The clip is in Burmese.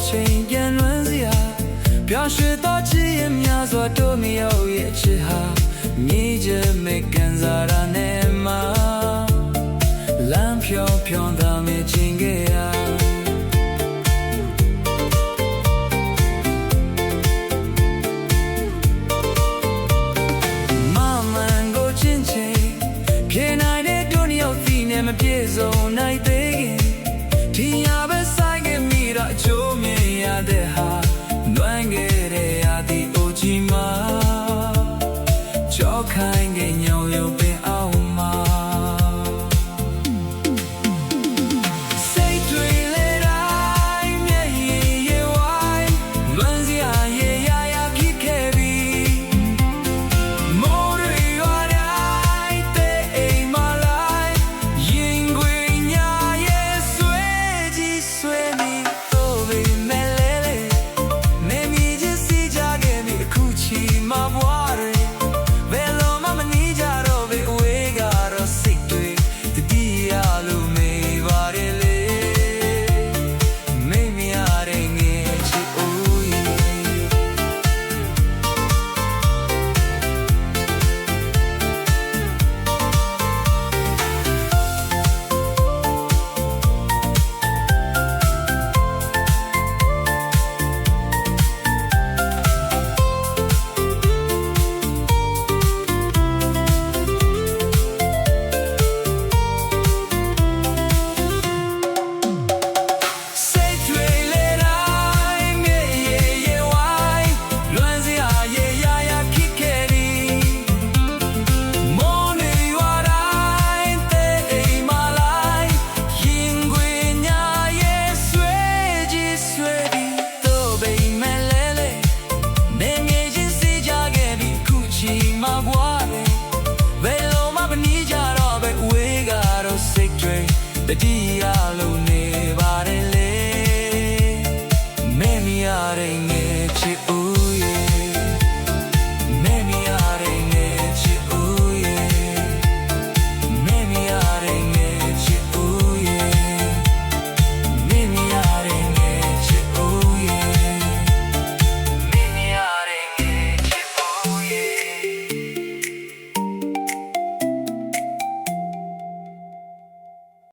ချိန်ပြန်လွမ်းစရာပျော်ရွှင်သောချစ်ရဲ့များစွာတို့မရောက်ရဲ့ချစ်ဟာမြေချမေကန်စားရနဲ့မှာလမ်းဖြောင်းဖြောင်းသားမဲ့ချင်းကရမပြေဆုံးနိုင်သေးခင်ဒီရပဲဆိုင်ခဲ့မိတော့အချိုးမြင်ရတဲ့ဟာလွမ်းခဲ့တဲ့ရာဒီအိုကြီးမှာကြောက်ခိုင်းခဲ့ညောင်ရုပ်ပင်အောင်မှာစိတ်တွေလေတိုင်းမျက်ရည်ရဲ့ဝိုင်းလွမ်းစရာရဲ့ရရဖြစ်ခဲ့ပြီမိုးတွေရွာတိုင်းတဲ့အိမ်မှာတတိယလုံးနေပါတယ်လေမဲမရတဲ့ငယ်ချစ်